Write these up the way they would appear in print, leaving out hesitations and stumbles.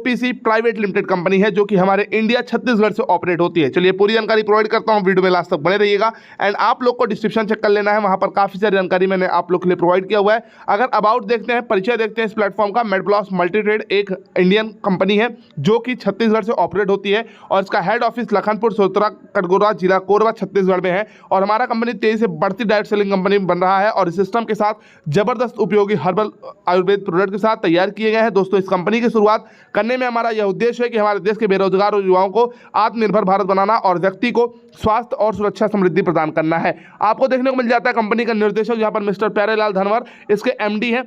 OBC private limited company है जो कि हमारे इंडिया छत्तीसगढ़ से ऑपरेट होती है। चलिए पूरी जानकारी प्रोवाइड करता हूं, वीडियो में लास्ट तक बने रहिएगा। एंड आप लोग को डिस्क्रिप्शन चेक कर लेना है, वहां पर काफी सारी जानकारी मैंने आप लोग के लिए प्रोवाइड किया हुआ है। अगर अबाउट देखते हैं, परिचय देखते हैं इस प्लेटफॉर्म का। मेडप्लस मल्टीट्रेड एक इंडियन कंपनी है जो कि छत्तीसगढ़ से ऑपरेट होती है और इसका हेड ऑफिस लखनपुर सोत्रा कटगोरा जिला कोरबा छत्तीसगढ़ में है। और हमारा कंपनी तेजी से बढ़ती डायरेक्ट सेलिंग कंपनी बन रहा है और इस सिस्टम के साथ जबरदस्त उपयोगी हर्बल आयुर्वेद प्रोडक्ट के साथ तैयार किए गए हैं। दोस्तों, इस कंपनी की शुरुआत करने में हमारा यह उद्देश्य है कि हमारे देश के बेरोजगार और युवाओं को आत्मनिर्भर भारत बनाना और व्यक्ति को स्वास्थ्य और सुरक्षा समृद्धि प्रदान करना है। आपको देखने को मिल जाता है कंपनी का निर्देशक यहाँ पर मिस्टर प्यारेलाल धनवर, इसके एमडी हैं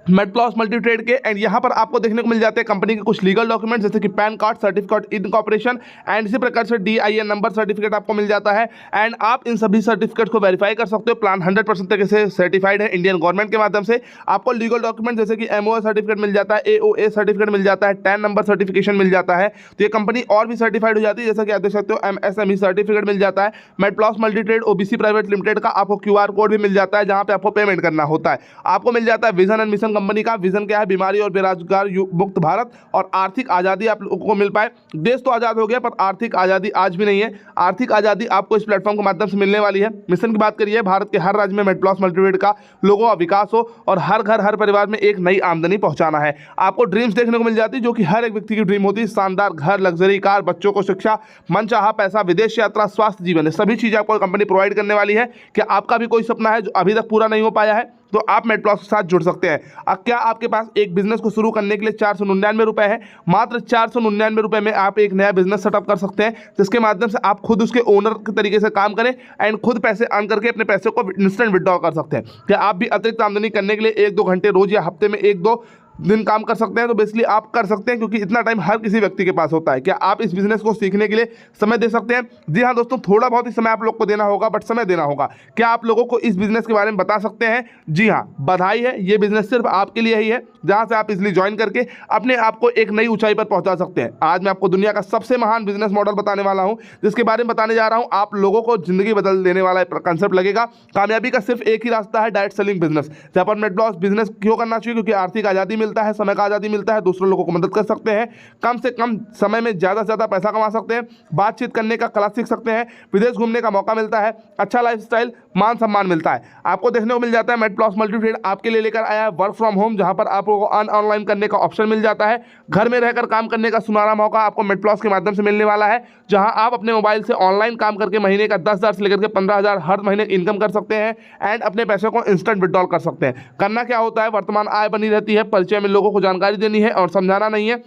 मेडप्लस मल्टीट्रेड के। एंड यहाँ पर आपको देखने को मिल जाते हैं कंपनी के कुछ लीगल डॉक्यूमेंट जैसे कि pan card, certificate incorporation and इसी प्रकार से DIN नंबर सर्टिफिकेट आपको मिल जाता है। एंड आप इन सभी सर्टिफिकेट को वेरीफाई कर सकते हो। प्लान 100% तरीके से सर्टिफाइड है इंडियन गवर्नमेंट के माध्यम से। आपको लीगल डॉक्यूमेंट जैसे कि MOA सर्टिफिकेट मिल जाता है, AOA सर्टिफिकेट मिल जाता है, टैन नंबर सर्टिफिकेशन मिल जाता है। तो ये कंपनी और भी सर्टिफाइड हो जाती है, जैसा कि आप देख सकते हो MSME सर्टिफिकेट मिल जाता है। MedPlus multitrade OBC private limited का आपको QR कोड भी मिल जाता है जहाँ पे आपको पेमेंट करना होता है। आपको मिल जाता है विजन एंड मिशन कंपनी का। विजन है बीमारी और बेरोजगार मुक्त भारत और आर्थिक आजादी आप लोगों को मिल पाए। देश तो आजाद हो गया पर आर्थिक आजादी आज भी नहीं है। आर्थिक आजादी आपको इस प्लेटफॉर्म के माध्यम से मिलने वाली है। मिशन की बात करिए, भारत के हर राज्य में मेडप्लस मल्टीट्रेड का लोगों का विकास हो और हर घर हर परिवार में एक नई आमदनी पहुंचाना है। आपको ड्रीम्स देखने को मिल जाती है जो कि हर एक व्यक्ति की ड्रीम होती है। शानदार घर, लग्जरी कार, बच्चों को शिक्षा, मनचाहा पैसा, विदेश यात्रा, स्वास्थ्य जीवन, सभी चीजें आपको कंपनी प्रोवाइड करने वाली है। क्या आपका भी कोई सपना है जो अभी तक पूरा नहीं हो पाया है तो आप मेडप्लस के साथ जुड़ सकते हैं। अब क्या आपके पास एक बिजनेस को शुरू करने के लिए 499 रुपए है? मात्र 499 रुपए में आप एक नया बिजनेस सेटअप कर सकते हैं जिसके माध्यम से आप खुद उसके ओनर के तरीके से काम करें एंड खुद पैसे अर्न करके अपने पैसे को इंस्टेंट विड्रॉ कर सकते हैं। क्या आप भी अतिरिक्त आमदनी करने के लिए 1-2 घंटे रोज या हफ्ते में 1-2 दिन काम कर सकते हैं? तो बेसिकली आप कर सकते हैं क्योंकि इतना टाइम हर किसी व्यक्ति के पास होता है। क्या आप इस बिजनेस को सीखने के लिए समय दे सकते हैं? जी हाँ दोस्तों, थोड़ा बहुत ही समय आप लोग को देना होगा बट समय देना होगा। क्या आप लोगों को इस बिजनेस के बारे में बता सकते हैं? जी हाँ, बधाई है, ये बिजनेस सिर्फ आपके लिए ही है जहाँ से आप इजिली ज्वाइन करके अपने आप को एक नई ऊंचाई पर पहुंचा सकते हैं। आज मैं आपको दुनिया का सबसे महान बिजनेस मॉडल बताने वाला हूँ जिसके बारे में बताने जा रहा हूँ। आप लोगों को जिंदगी बदल देने वाला कंसेप्ट लगेगा। कामयाबी का सिर्फ एक ही रास्ता है, डायरेक्ट सेलिंग बिजनेस। जहाँ पर मेडप्लस बिजनेस क्यों करना चाहिए? क्योंकि आर्थिक आज़ादी मिलता है, समय का आज़ादी मिलता है, दूसरे लोगों को मदद कर सकते हैं, कम से कम समय में ज़्यादा से ज़्यादा पैसा कमा सकते हैं, बातचीत करने का कला सीख सकते हैं, विदेश घूमने का मौका मिलता है, अच्छा लाइफस्टाइल, मान सम्मान मिलता है। आपको देखने को मिल जाता है मेडप्लस मल्टीट्रेड आपके लिए लेकर आया है वर्क फ्रॉम होम, जहां पर आपको ऑनलाइन करने का ऑप्शन मिल जाता है। घर में रहकर काम करने का सुनहरा मौका आपको मेडप्लस के माध्यम से मिलने वाला है, जहां आप अपने मोबाइल से ऑनलाइन काम करके महीने का 10,000 से लेकर के 15,000 हर महीने इनकम कर सकते हैं एंड अपने पैसे को इंस्टेंट विड्रॉल कर सकते हैं। करना क्या होता है, वर्तमान आय बनी रहती है, परिचय में लोगों को जानकारी देनी है और समझाना नहीं है।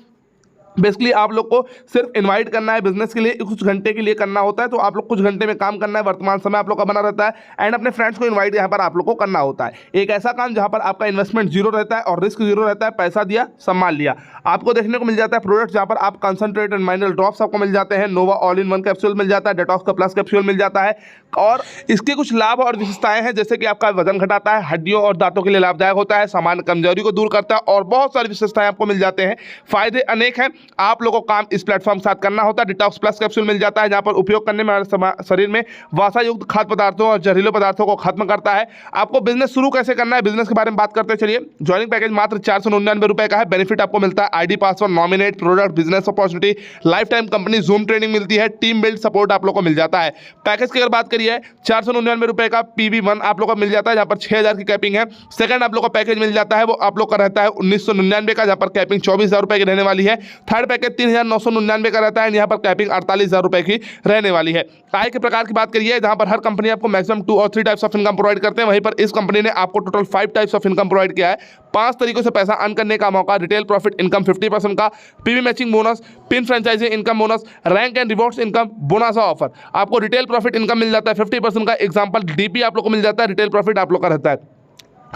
बेसिकली आप लोग को सिर्फ इनवाइट करना है बिजनेस के लिए, कुछ घंटे के लिए करना होता है। तो आप लोग कुछ घंटे में काम करना है, वर्तमान समय आप लोग का बना रहता है एंड अपने फ्रेंड्स को इनवाइट यहाँ पर आप लोग को करना होता है। एक ऐसा काम जहाँ पर आपका इन्वेस्टमेंट जीरो रहता है और रिस्क जीरो रहता है, पैसा दिया सम्मान लिया। आपको देखने को मिल जाता है प्रोडक्ट जहाँ पर आप कंसंट्रेट एंड मिनरल ड्रॉप्स आपको मिल जाते हैं, नोवा ऑल इन वन कैप्सूल मिल जाता है, डेटॉक्स का प्लस कैप्सूल मिल जाता है और इसके कुछ लाभ और विशेषताएं हैं जैसे कि आपका वजन घटाता है, हड्डियों और दांतों के लिए लाभदायक होता है, सामान्य कमजोरी को दूर करता है और बहुत सारी विशेषताएं आपको मिल जाते हैं। फायदे अनेक हैं। आप लोगों को काम इस प्लेटफॉर्म के साथ करना होता है। डिटॉक्स प्लस कैप्सूल मिल जाता है जहां पर उपयोग करने में हमारे शरीर में वसा युक्त खाद्य पदार्थों और जहरीले पदार्थों को खत्म करता है। आपको बिजनेस शुरू कैसे करना है, बिजनेस के बारे में बात करते हैं। चलिए, ज्वाइनिंग पैकेज मात्र 499 रुपए का है। बेनिफिट आपको मिलता है ID password, nominate, product, business opportunity, life time company zoom training मिलती है, टीम बिल्ड सपोर्ट आप लोग को मिल जाता है। पैकेज की अगर बात करिए, 499 रुपए का PV1 आप लोग को मिल जाता है जहां पर 6,000 की कैपिंग है। सेकंड आप लोग को पैकेज मिल जाता है, वो आप लोग का रहता है 1999 का, जहां पर कैपिंग 24,000 रुपए की रहने वाली है। थर्ड पैकेज 3,999 का रहता है, यहाँ पर कैपिंग 48,000 रुपए की रहने वाली है। आय के प्रकार की बात करिए, जहां पर हर कंपनी आपको मैक्सिमम 2 और 3 टाइप्स ऑफ इनकम प्रोवाइड करते हैं, वहीं पर इस कंपनी ने आपको total 5 types of income provide किया है। 5 तरीकों से पैसा अर्न करने का मौका, रिटेल प्रॉफिट इनकम 50% का, PV matching bonus, pin franchise income bonus, rank and rewards income bonus offer. आपको रिटेल प्रॉफिट इनकम मिल जाता है 50% का। एग्जांपल DP आप लोग को मिल जाता है, रिटेल प्रॉफिट आप लोग का रहता है।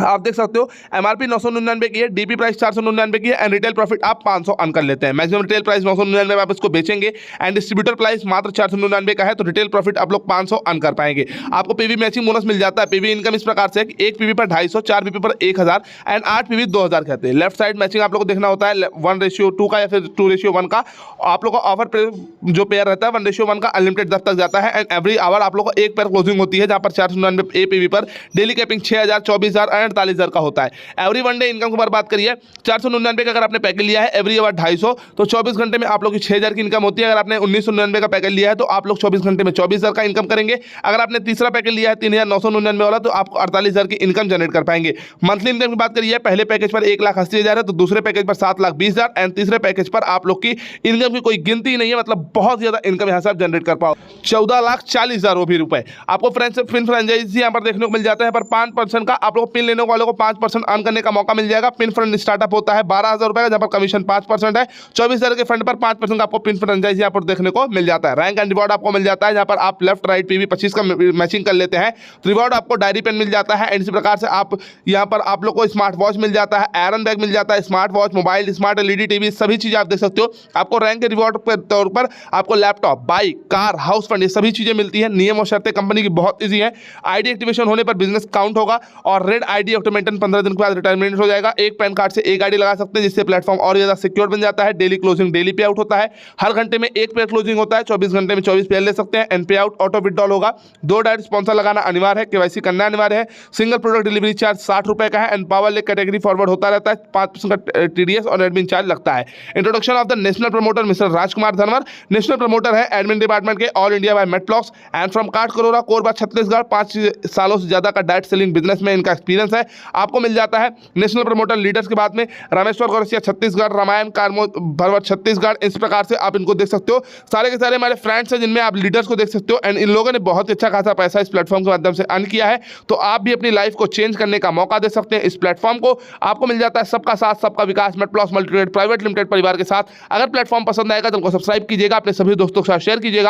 आप देख सकते हो MRP 999 की है, DP प्राइस 499 की है एंड रिटेल प्रॉफिट आप 500 अर्न कर लेते हैं। मैक्सिमम रिटेल प्राइस 999 में आप इसको बेचेंगे एंड डिस्ट्रीब्यूटर प्राइस मात्र 499 का है, तो रिटेल प्रॉफिट आप लोग 500 अर्न कर पाएंगे। आपको PV मैचिंग बोनस मिल जाता है। PV इनकम इस प्रकार से, 1 PV पर 250, 4 PV पर 1000 एंड 8 PV 2000 कहते हैं। लेफ्ट साइड मैचिंग आप लोग को देखना होता है 1:2 का या फिर 2:1 का। आप लोग का ऑफर जो पेयर रहता है 1:1 का अनलिमिटेड दस तक जाता है एंड एवरी आवर आप लोग को एक पेयर क्लोजिंग होती है, जहां पर 499 A PV पर डेली कैपिंग 6,000, 24,000 48,000 का होता है। एवरी वन डे इनकम की बात करिए 499 का अगर आपने पैकेज लिया है एवरी आवर 250, तो 24 घंटे में आप लोग की 6,000 की इनकम होती है। अगर आपने 1999 का पैकेज लिया है तो आप लोग 24 घंटे में 24,000 का इनकम करेंगे। अगर आपने तीसरा पैकेज लिया है 3,999 वाला, तो आपको 48,000 की इनकम जनरेट कर पाएंगे। मंथली इनकम की बात करिए पहले पैकेज पर 1,80,000 है, तो दूसरे पैकेज पर 7,20,000 एंड तीसरे पैकेज पर आप लोग की इनकम की कोई गिनती नहीं है, मतलब बहुत ज्यादा इनकम यहाँ से आप जनरेट कर पाओ। 14,40,000 वो भी रुपए आपको पिन फ्रेंचाइजी यहाँ पर देखने को मिल जाता है। पर 5% का आप लोग को पिन लेने वालों को 5% अर्न करने का मौका मिल जाएगा। पिन फ्रेंड स्टार्टअप होता है 12,000 रुपए का, जहां पर कमीशन 5% है। 24,000 के फंड पर 5% का आपको पिन फ्रेंचाइजी यहाँ पर देखने को मिल जाता है। रैंक एंड रिवॉर्ड आपको मिल जाता है, जहां पर आप लेफ्ट राइट पीवी 25 का मैचिंग कर लेते हैं, रिवॉर्ड आपको डायरी पेन मिल जाता है। एंड इसी प्रकार से आप यहाँ पर आप लोग को स्मार्ट वॉच मिल जाता है, आयरन बैग मिल जाता है, smart watch, mobile, smart LED TV, सभी चीजें आप देख सकते हो। आपको रैंक के रिवॉर्ड के तौर पर आपको laptop, bike, car, house fund, ये सभी चीजें मिलती है। नियम और शर्तें कंपनी की बहुत ईजी है। आईडी एक्टिवेशन होने पर बिजनेस काउंट होगा और रेड आईडी ऑटोमेटिक 15 दिन के बाद रिटायरमेंट हो जाएगा। एक पैन कार्ड से एक आईडी लगा सकते हैं, जिससे प्लेटफॉर्म और ज्यादा सिक्योर बन जाता है। डेली क्लोजिंग डेली पे आउट होता है, हर घंटे में एक पेयर क्लोजिंग होता है। 24 घंटे में 24 पेयर ले सकते हैं। एंड पे आउट ऑटो विड्रॉल होगा। 2 डायरेक्ट स्पॉन्सर लगाना अनिवार्य है, केवाईसी करना अनिवार्य है। सिंगल प्रोडक्ट डिलीवरी चार्ज 60 रुपए का है। And power lake category forward होता रहता है, 5% का टीडीएस और एडमिन चार्ज लगता है। Introduction of the national promoter mister Rajkumar Dhanwar, national promoter है एडमिन डिपार्टमेंट के ऑल इंडिया बाय मेटब्लॉक्स एंड फ्रॉम काट करोरा, कोरबा, छत्तीसगढ़। 5 सालों से ज्यादा का डायरेक्ट सेलिंग बिजनेस में इनका एक्सपीरियंस है। आपको मिल जाता है नेशनल प्रमोटर लीडर्स के बाद में रामेश्वर गौरसिया छत्तीसगढ़, रामायण कारमो भरवट छत्तीसगढ़। इस प्रकार से आप इनको देख सकते हो। सारे के सारे हमारे फ्रेंड्स हैं जिनमें आप लीडर्स को देख सकते हो। एंड इन लोगों ने बहुत अच्छा खासा पैसा इस प्लेटफॉर्म के माध्यम से अर्न किया है, तो आप भी अपनी लाइफ को चेंज करने का मौका दे सकते हैं। इस प्लेटफॉर्म को आपको मिल जाता है सबका साथ सबका विकास मेटप्लॉस मल्टीट्रेड प्राइवेट लिमिटेड परिवार के साथ। अगर प्लेटफॉर्म पसंद आएगा तो उनको सब्सक्राइब कीजिएगा, अपने सभी दोस्तों के साथ शेयर कीजिएगा।